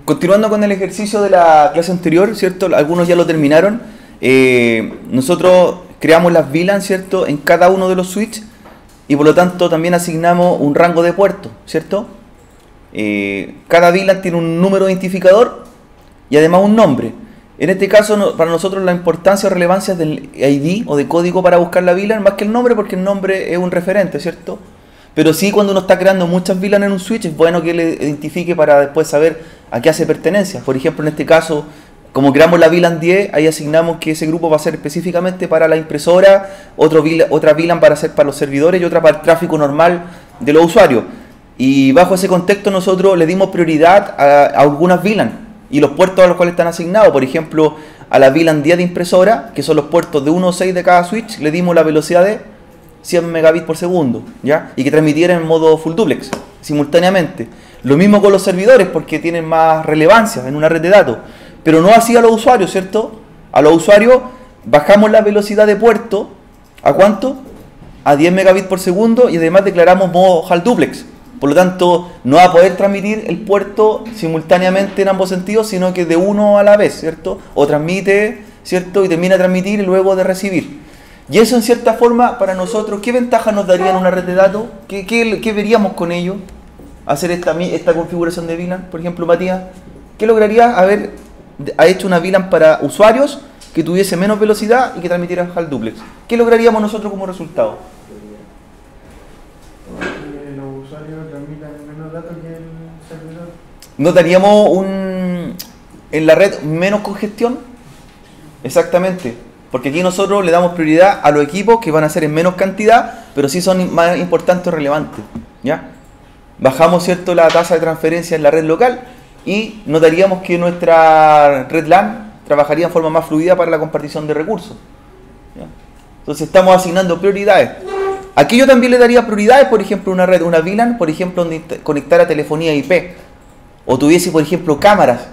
Continuando con el ejercicio de la clase anterior, ¿cierto? Algunos ya lo terminaron. Nosotros creamos las VLAN, ¿cierto? En cada uno de los switches y por lo tanto también asignamos un rango de puertos, ¿cierto? Cada VLAN tiene un número identificador y además un nombre. En este caso, para nosotros la importancia o relevancia es del ID o de código para buscar la VLAN más que el nombre, porque el nombre es un referente, ¿cierto? Pero sí, cuando uno está creando muchas VLAN en un switch, es bueno que le identifique para después saber a qué hace pertenencia. Por ejemplo, en este caso, como creamos la VLAN 10, ahí asignamos que ese grupo va a ser específicamente para la impresora, otra VLAN para ser para los servidores y otra para el tráfico normal de los usuarios. Y bajo ese contexto nosotros le dimos prioridad a algunas VLAN y los puertos a los cuales están asignados. Por ejemplo, a la VLAN 10 de impresora, que son los puertos de 1 o 6 de cada switch, le dimos la velocidad de 100 megabits por segundo, ¿ya? Y que transmitieran en modo full duplex, simultáneamente. Lo mismo con los servidores, porque tienen más relevancia en una red de datos. Pero no así a los usuarios, ¿cierto? A los usuarios bajamos la velocidad de puerto, ¿a cuánto? A 10 megabits por segundo y además declaramos modo HAL duplex. Por lo tanto, no va a poder transmitir el puerto simultáneamente en ambos sentidos, sino que de uno a la vez, ¿cierto? O transmite, ¿cierto? Y termina de transmitir y luego de recibir. Y eso en cierta forma para nosotros, ¿qué ventaja nos daría en una red de datos? ¿Qué veríamos con ello? Hacer esta configuración de VLAN, por ejemplo, Matías. ¿Qué lograría ha hecho una VLAN para usuarios que tuviese menos velocidad y que transmitiera HAL duplex? ¿Qué lograríamos nosotros como resultado? Los usuarios transmitan menos datos que el servidor. ¿Notaríamos en la red menos congestión? Exactamente. Porque aquí nosotros le damos prioridad a los equipos que van a ser en menos cantidad, pero sí son más importantes o relevantes, ¿ya? Bajamos, ¿cierto?, la tasa de transferencia en la red local y notaríamos que nuestra red LAN trabajaría en forma más fluida para la compartición de recursos, ¿ya? Entonces estamos asignando prioridades. Aquí yo también le daría prioridades, por ejemplo, una VLAN, por ejemplo, donde conectara telefonía IP, o tuviese, por ejemplo, cámaras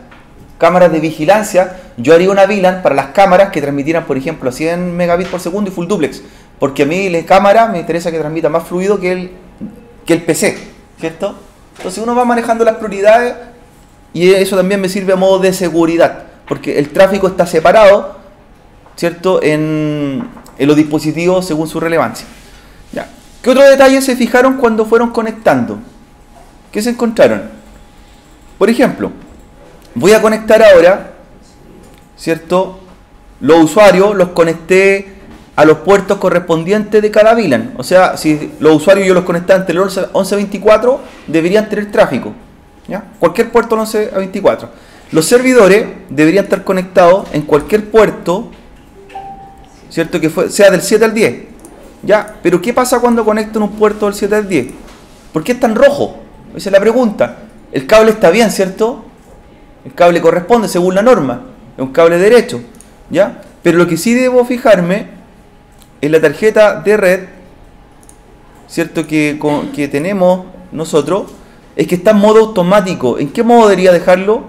de vigilancia. Yo haría una VLAN para las cámaras que transmitieran, por ejemplo, a 100 megabits por segundo y full duplex, porque a mí la cámara me interesa que transmita más fluido que el PC, ¿cierto? Entonces uno va manejando las prioridades y eso también me sirve a modo de seguridad, porque el tráfico está separado, ¿cierto?, en los dispositivos según su relevancia. Ya. ¿Qué otro detalle se fijaron cuando fueron conectando? ¿Qué se encontraron? Por ejemplo, voy a conectar ahora, ¿cierto? Los usuarios los conecté a los puertos correspondientes de cada VLAN. O sea, si los usuarios yo los conecté entre el 11 a 24, deberían tener tráfico, ¿ya? Cualquier puerto 11 a 24. Los servidores deberían estar conectados en cualquier puerto, ¿cierto? Que sea del 7 al 10, ¿ya? Pero ¿qué pasa cuando conecto en un puerto del 7 al 10? ¿Por qué está en rojo? Esa es la pregunta. El cable está bien, ¿cierto? El cable corresponde según la norma, es un cable derecho, ¿ya? Pero lo que sí debo fijarme en la tarjeta de red, ¿cierto?, que tenemos nosotros, es que está en modo automático. ¿En qué modo debería dejarlo?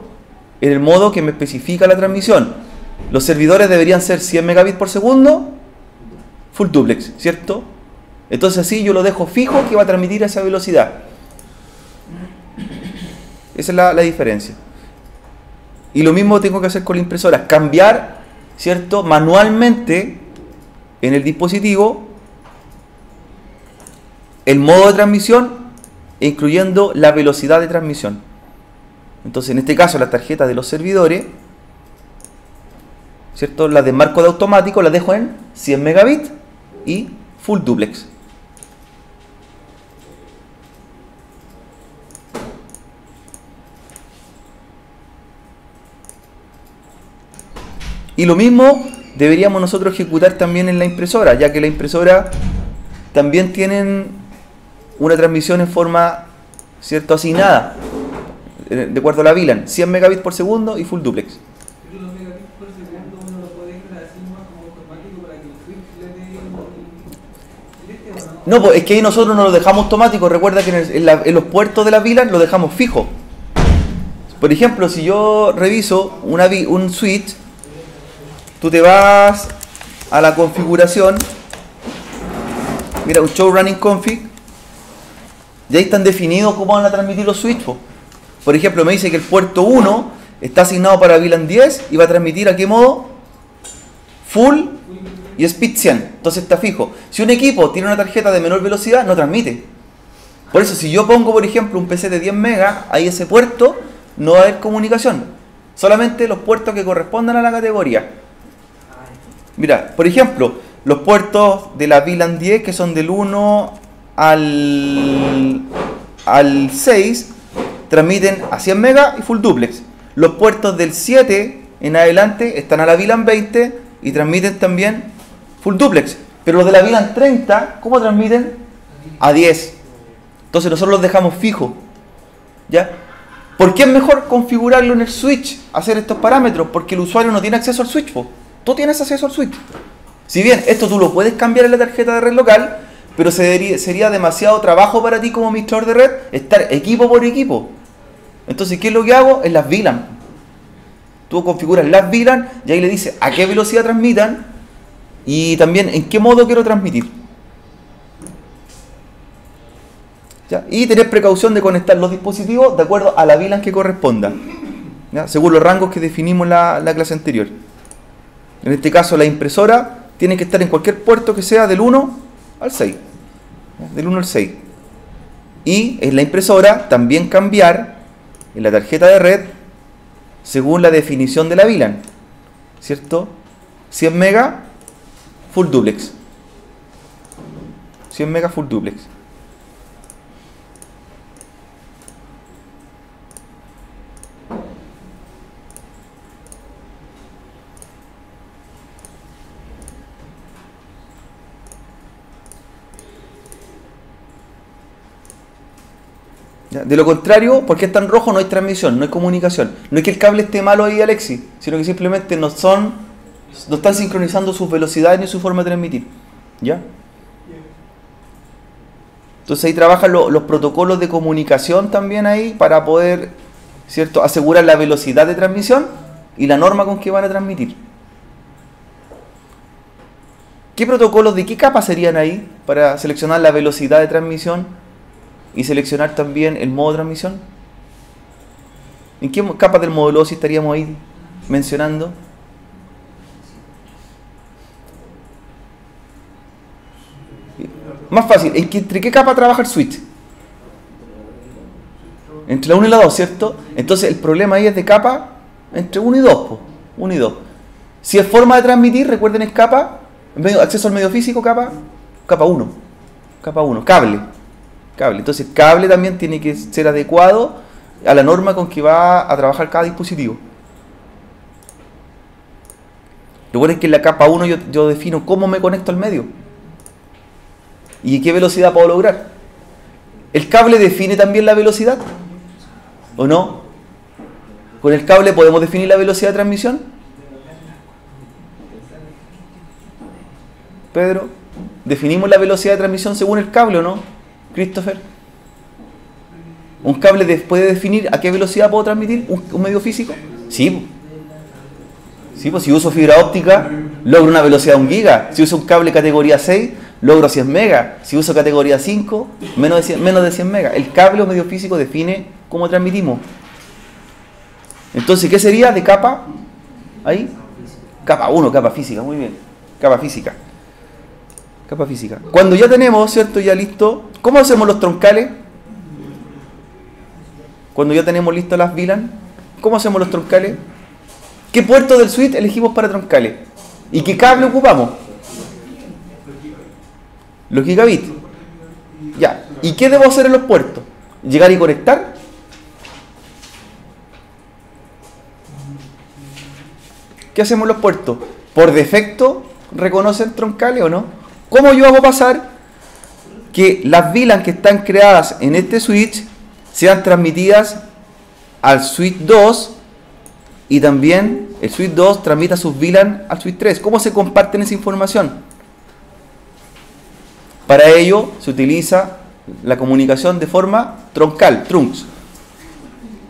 En el modo que me especifica la transmisión. Los servidores deberían ser 100 megabits por segundo, full duplex, ¿cierto? Entonces así yo lo dejo fijo que va a transmitir a esa velocidad. Esa es la diferencia. Y lo mismo tengo que hacer con la impresora, cambiar, ¿cierto?, manualmente en el dispositivo el modo de transmisión, incluyendo la velocidad de transmisión. Entonces, en este caso, las tarjetas de los servidores, ¿cierto?, las de marco de automático las dejo en 100 megabits y full duplex. Y lo mismo deberíamos nosotros ejecutar también en la impresora, ya que la impresora también tienen una transmisión en forma, ¿cierto?, asignada, de acuerdo a la VLAN, 100 megabits por segundo y full duplex. Pero los megabits por segundo uno lo puede dejar así más como automático para que el switch le dé ¿o no? No, pues es que ahí nosotros no lo dejamos automático. Recuerda que en los puertos de la VLAN lo dejamos fijo. Por ejemplo, si yo reviso un switch, tú te vas a la configuración, mira, un show running config, y ahí están definidos cómo van a transmitir los switches. Por ejemplo, me dice que el puerto 1 está asignado para VLAN 10 y va a transmitir ¿a qué modo? Full y Speed 100. Entonces está fijo. Si un equipo tiene una tarjeta de menor velocidad, no transmite. Por eso, si yo pongo, por ejemplo, un PC de 10 megas, ahí ese puerto no va a haber comunicación. Solamente los puertos que correspondan a la categoría. Mira, por ejemplo, los puertos de la VLAN 10, que son del 1 al 6, transmiten a 100 megas y full duplex. Los puertos del 7 en adelante están a la VLAN 20 y transmiten también full duplex. Pero los de la VLAN 30, ¿cómo transmiten? A 10. Entonces nosotros los dejamos fijos. ¿Ya? ¿Por qué es mejor configurarlo en el switch? Hacer estos parámetros. Porque el usuario no tiene acceso al switch. Tú tienes acceso al switch. Si bien esto tú lo puedes cambiar en la tarjeta de red local, pero sería demasiado trabajo para ti como administrador de red estar equipo por equipo. Entonces, ¿qué es lo que hago? En las VLAN. Tú configuras las VLAN y ahí le dices a qué velocidad transmitan y también en qué modo quiero transmitir. ¿Ya? Y tener precaución de conectar los dispositivos de acuerdo a la VLAN que corresponda, ¿ya? Según los rangos que definimos en la clase anterior. En este caso, la impresora tiene que estar en cualquier puerto que sea del 1 al 6. ¿Ya? Del 1 al 6. Y en la impresora también cambiar en la tarjeta de red según la definición de la VLAN. ¿Cierto? 100 megas full duplex. 100 megas full duplex. ¿Ya? De lo contrario, porque está en rojo no hay transmisión, no hay comunicación. No es que el cable esté malo ahí, Alexis, sino que simplemente no están sincronizando sus velocidades ni su forma de transmitir. ¿Ya? Entonces ahí trabajan los protocolos de comunicación también ahí para poder, ¿cierto?, asegurar la velocidad de transmisión y la norma con que van a transmitir. ¿Qué protocolos de qué capa serían ahí para seleccionar la velocidad de transmisión y seleccionar también el modo de transmisión? ¿En qué capa del módulo si estaríamos ahí mencionando? Más fácil, ¿entre qué capa trabaja el switch? Entre la 1 y la 2, ¿cierto? Entonces el problema ahí es de capa entre 1 y 2. 1 y 2. Si es forma de transmitir, recuerden, es capa, acceso al medio físico, capa 1. Capa 1, cable. Entonces el cable también tiene que ser adecuado a la norma con que va a trabajar cada dispositivo. Lo bueno es que en la capa 1 yo defino cómo me conecto al medio y qué velocidad puedo lograr. ¿El cable define también la velocidad? ¿O no? ¿Con el cable podemos definir la velocidad de transmisión? Pedro, ¿definimos la velocidad de transmisión según el cable o no? Christopher, ¿un cable puede definir a qué velocidad puedo transmitir un medio físico? Sí. Sí, pues si uso fibra óptica, logro una velocidad de 1 giga. Si uso un cable categoría 6, logro 100 megas. Si uso categoría 5, menos de 100 megas. El cable o medio físico define cómo transmitimos. Entonces, ¿qué sería de capa? Ahí. Capa 1, capa física, muy bien. Capa física. Capa física. Cuando ya tenemos, ¿cierto? Ya listo. ¿Cómo hacemos los troncales? Cuando ya tenemos listas las VLAN, ¿cómo hacemos los troncales? ¿Qué puerto del switch elegimos para troncales? ¿Y qué cable ocupamos? Los gigabits. Ya. ¿Y qué debo hacer en los puertos? ¿Llegar y conectar? ¿Qué hacemos en los puertos? ¿Por defecto reconocen troncales o no? ¿Cómo yo hago pasar que las VLAN que están creadas en este switch sean transmitidas al switch 2 y también el switch 2 transmita sus VLAN al switch 3? ¿Cómo se comparten esa información? Para ello se utiliza la comunicación de forma troncal, trunks.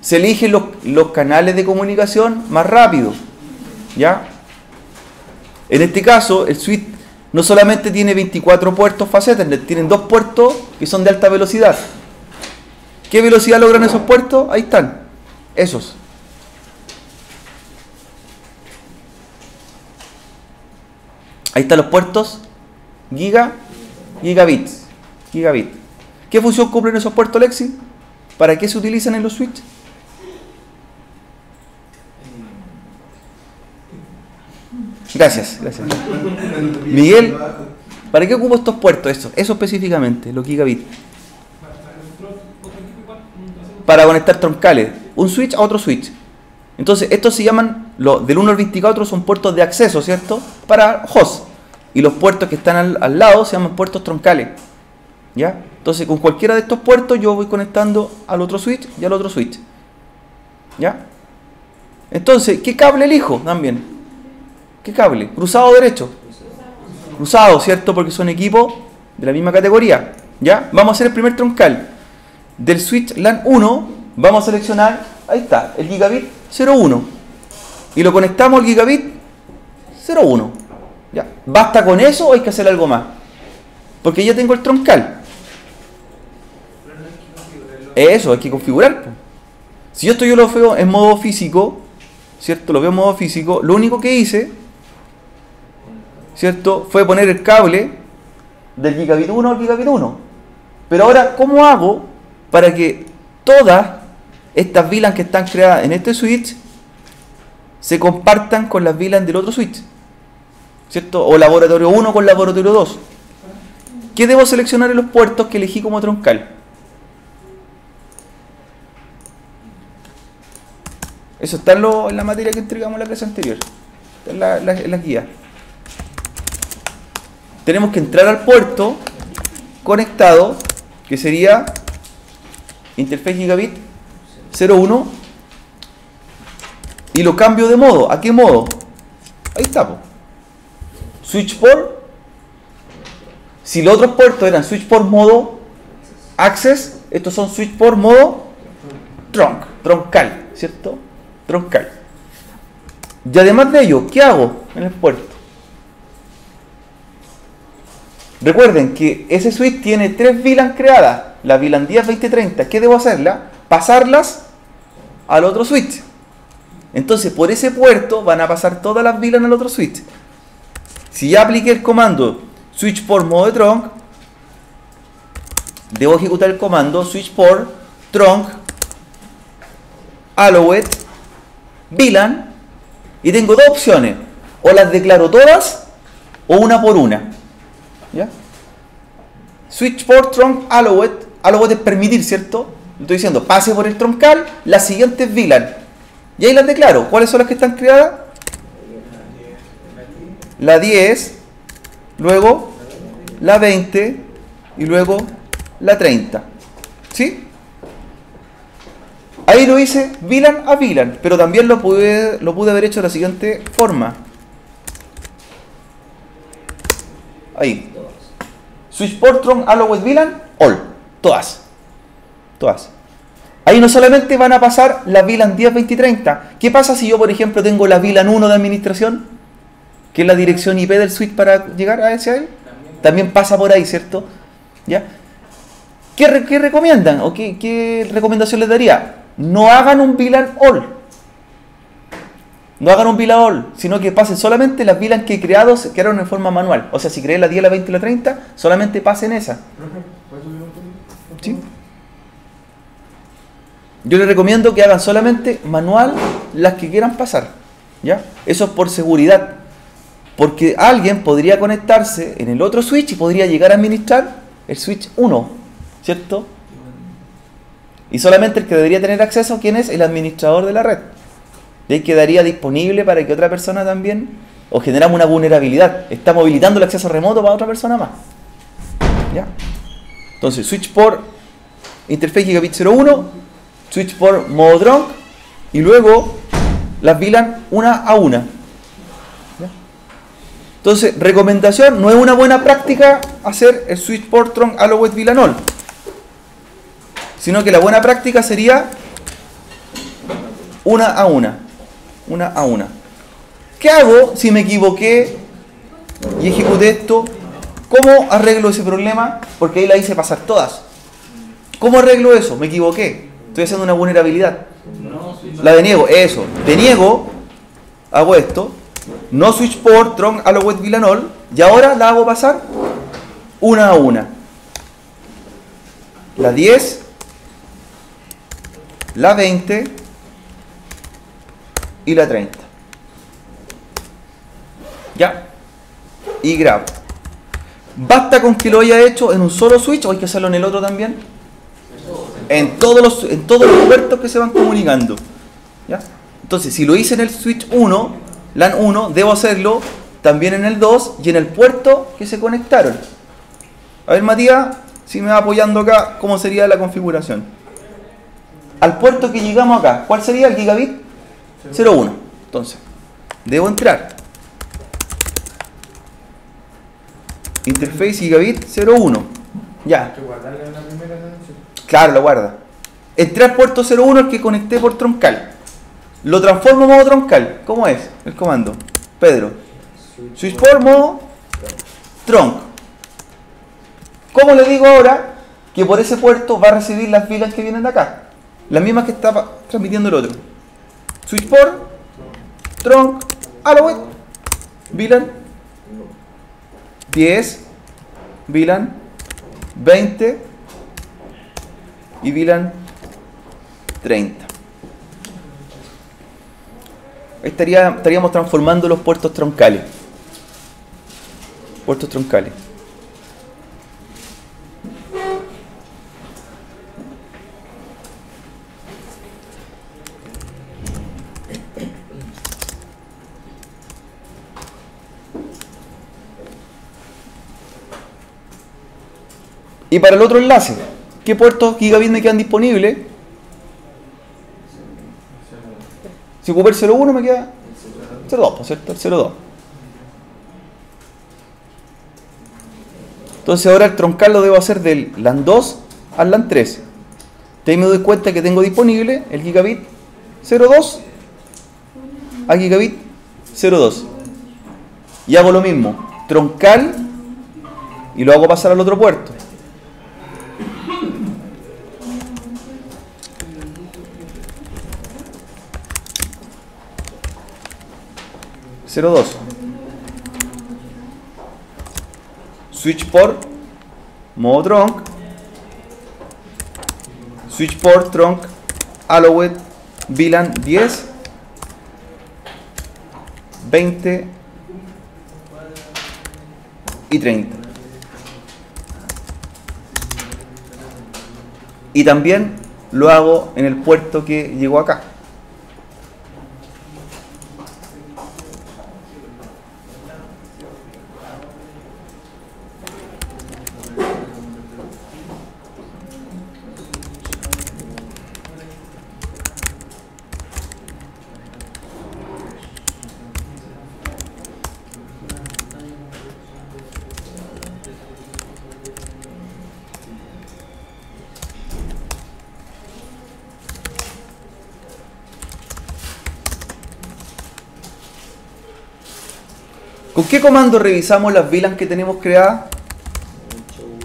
Se eligen los canales de comunicación más rápido, ¿ya? En este caso, el switch no solamente tiene 24 puertos fase Ethernet, tienen 2 puertos que son de alta velocidad. ¿Qué velocidad logran esos puertos? Ahí están, esos. Ahí están los puertos gigabit. ¿Qué función cumplen esos puertos, Lexi? ¿Para qué se utilizan en los switches? Gracias. Miguel, ¿para qué ocupo estos puertos? Eso específicamente, los gigabit. Para conectar troncales, un switch a otro switch. Entonces, estos se llaman, del 1 al 24 son puertos de acceso, ¿cierto? Para host. Y los puertos que están al lado se llaman puertos troncales. ¿Ya? Entonces, con cualquiera de estos puertos yo voy conectando al otro switch y al otro switch. ¿Ya? Entonces, ¿qué cable elijo también? ¿Qué cable? ¿Cruzado o derecho? Cruzado, ¿cierto? Porque son equipos de la misma categoría. ¿Ya? Vamos a hacer el primer troncal. Del switch LAN 1 vamos a seleccionar, ahí está, el gigabit 01. Y lo conectamos al gigabit 01. ¿Ya? ¿Basta con eso o hay que hacer algo más? Porque ya tengo el troncal. Eso, hay que configurar. Si esto yo lo veo en modo físico, ¿cierto? Lo veo en modo físico, lo único que hice, ¿cierto? Fue poner el cable del gigabit 1 al gigabit 1. Pero ahora, ¿cómo hago para que todas estas VLAN que están creadas en este switch se compartan con las VLAN del otro switch? ¿Cierto? O laboratorio 1 con laboratorio 2. ¿Qué debo seleccionar en los puertos que elegí como troncal? Eso está en la materia que entregamos en la clase anterior. Está en la guía. Tenemos que entrar al puerto conectado, que sería interface gigabit 01, y lo cambio de modo. ¿A qué modo? Ahí está, po. Switch port. Si los otros puertos eran switch port modo access, estos son switch port modo troncal, ¿cierto? Troncal. Y además de ello, ¿qué hago en el puerto? Recuerden que ese switch tiene 3 VLAN creadas. La VLAN 10, 20, 30. ¿Qué debo hacerla? Pasarlas al otro switch. Entonces, por ese puerto van a pasar todas las VLAN al otro switch. Si ya apliqué el comando switch port modo de trunk, debo ejecutar el comando switch port trunk allowed VLAN, y tengo dos opciones: o las declaro todas o una por una. ¿Ya? Switch port trunk allowed es permitir, ¿cierto? Estoy diciendo, pase por el troncal las siguientes VLAN, y ahí las declaro. ¿Cuáles son las que están creadas? La 10, luego la 20 y luego la 30. ¿Sí? Ahí lo hice VLAN a VLAN, pero también lo pude haber hecho de la siguiente forma. Ahí. Switch port trunk allowed VLAN all. Todas. Ahí no solamente van a pasar la VLAN 10, 20 y 30. ¿Qué pasa si yo, por ejemplo, tengo la VLAN 1 de administración? Que es la dirección IP del switch para llegar a ese. También pasa por ahí, ¿cierto? ¿Ya? ¿Qué recomiendan? ¿O qué recomendación les daría? No hagan un VLAN all. No hagan un VLAN all, sino que pasen solamente las VLAN que crearon en forma manual. O sea, si creé la 10, la 20 y la 30, solamente pasen esa. ¿Sí? Yo les recomiendo que hagan solamente manual las que quieran pasar. ¿Ya? Eso es por seguridad. Porque alguien podría conectarse en el otro switch y podría llegar a administrar el switch 1, ¿cierto? Y solamente el que debería tener acceso, ¿quién es? El administrador de la red. Y ahí quedaría disponible para que otra persona también, o generamos una vulnerabilidad. Estamos habilitando el acceso remoto para otra persona más. ¿Ya? Entonces, switch port interface gigabit 01, switch port modo trunk, y luego las VLAN una a una. ¿Ya? Entonces, recomendación: no es una buena práctica hacer el switch port trunk allowed VLAN all, sino que la buena práctica sería una a una. ¿Qué hago si me equivoqué y ejecuté esto? ¿Cómo arreglo ese problema? Porque ahí la hice pasar todas. ¿Cómo arreglo eso? Me equivoqué. Estoy haciendo una vulnerabilidad. No, La deniego, eso. Deniego, hago esto. No switch port, trunk, allowed, VLAN all. Y ahora la hago pasar una a una. La 10, la 20 y la 30. ¿Ya? Y grabo. ¿Basta con que lo haya hecho en un solo switch o hay que hacerlo en el otro también? En todos los puertos que se van comunicando. ¿Ya? Entonces, si lo hice en el switch 1, LAN 1, debo hacerlo también en el 2 y en el puerto que se conectaron. A ver, Matías, si me va apoyando acá, ¿cómo sería la configuración? Al puerto que llegamos acá, ¿cuál sería el gigabit? 01. Entonces, debo entrar. Interface gigabit 01. Ya. Hay que guardarle en la primera canción. Claro, lo guarda. Entré al puerto 01, el que conecté por troncal. Lo transformo en modo troncal. ¿Cómo es el comando? Pedro. Switch por modo tronc. ¿Cómo le digo ahora que por ese puerto va a recibir las VLAN que vienen de acá? Las mismas que está transmitiendo el otro. Switch por tronc allowed VLAN 10 VLAN 20 y VLAN 30. Ahí estaríamos transformando los puertos troncales. Puertos troncales. Y para el otro enlace, ¿qué puertos gigabit me quedan disponibles? Si ocupé el 01 me queda 02, ¿por cierto? El 02. Entonces ahora el troncal lo debo hacer del LAN 2 al LAN 3. De ahí me doy cuenta que tengo disponible el gigabit 02 a gigabit 02. Y hago lo mismo, troncal, y lo hago pasar al otro puerto. Switch port modo trunk, switch port trunk allowed VLAN 10 20 y 30. Y también lo hago en el puerto que llegó acá. ¿Con qué comando revisamos las VLAN que tenemos creadas?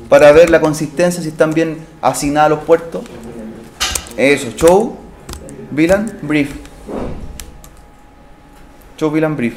Para ver la consistencia, si están bien asignadas a los puertos. Eso, show VLAN brief. Show VLAN brief.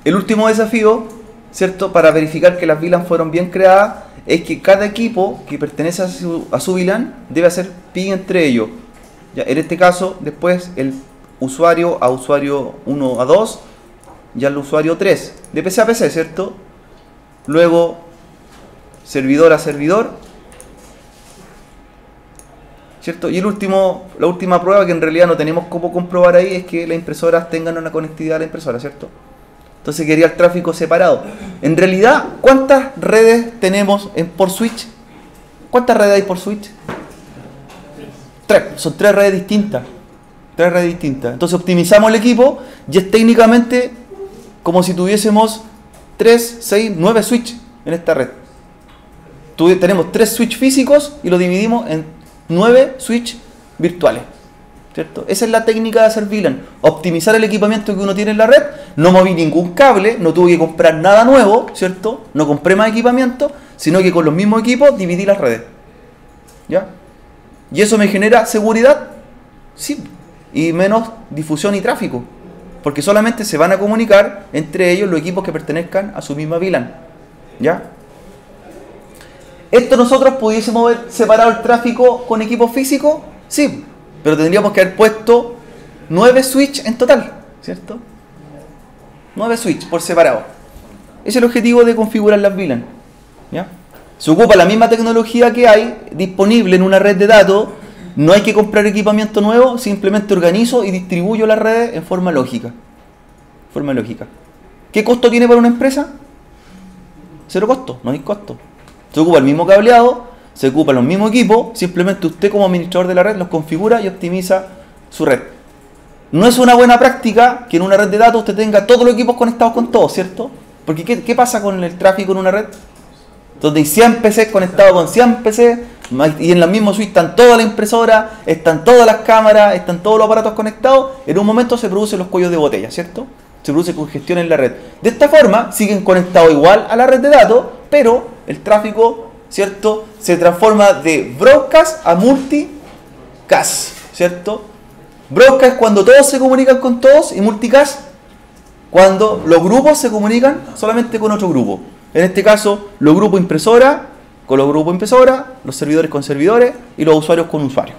El último desafío, ¿cierto?, para verificar que las VLAN fueron bien creadas, es que cada equipo que pertenece a su VLAN debe hacer ping entre ellos. Ya, en este caso, después el usuario a usuario 1 a 2 y al usuario 3, de PC a PC, ¿cierto? Luego servidor a servidor, ¿cierto? Y la última prueba, que en realidad no tenemos cómo comprobar ahí, es que las impresoras tengan una conectividad a la impresora, ¿cierto? Entonces quería el tráfico separado. En realidad, ¿cuántas redes tenemos por switch? ¿Cuántas redes hay por switch? 3. Son 3 redes distintas. 3 redes distintas. Entonces optimizamos el equipo y es técnicamente como si tuviésemos 3, 6, 9 switch en esta red. Tenemos 3 switch físicos y lo dividimos en 9 switch virtuales, ¿cierto? Esa es la técnica de hacer VLAN, optimizar el equipamiento que uno tiene en la red. No moví ningún cable, no tuve que comprar nada nuevo, ¿cierto? No compré más equipamiento, sino que con los mismos equipos dividí las redes, ¿ya? ¿Y eso me genera seguridad? Sí, y menos difusión y tráfico, porque solamente se van a comunicar entre ellos los equipos que pertenezcan a su misma VLAN, ¿ya? ¿Esto nosotros pudiésemos haber separado el tráfico con equipos físicos? Sí, pero tendríamos que haber puesto 9 switch en total, ¿cierto? 9 switch por separado. Ese es el objetivo de configurar las VLAN, ¿ya? Se ocupa la misma tecnología que hay disponible en una red de datos. No hay que comprar equipamiento nuevo, simplemente organizo y distribuyo las redes en forma lógica. ¿Qué costo tiene para una empresa? 0 costo, no hay costo. Se ocupa el mismo cableado, se ocupan los mismos equipos, simplemente usted como administrador de la red los configura y optimiza su red. No es una buena práctica que en una red de datos usted tenga todos los equipos conectados con todos, ¿cierto? Porque ¿qué pasa con el tráfico en una red? Donde hay 100 PCs conectados con 100 PCs y en la misma suite están todas las impresoras, están todas las cámaras, están todos los aparatos conectados. En un momento se producen los cuellos de botella, ¿cierto? Se produce congestión en la red. De esta forma siguen conectados igual a la red de datos, pero el tráfico, ¿cierto?, se transforma de broadcast a multicast, ¿cierto? Broadcast cuando todos se comunican con todos y multicast cuando los grupos se comunican solamente con otro grupo. En este caso, los grupos impresora con los grupos impresora, los servidores con servidores y los usuarios con usuarios.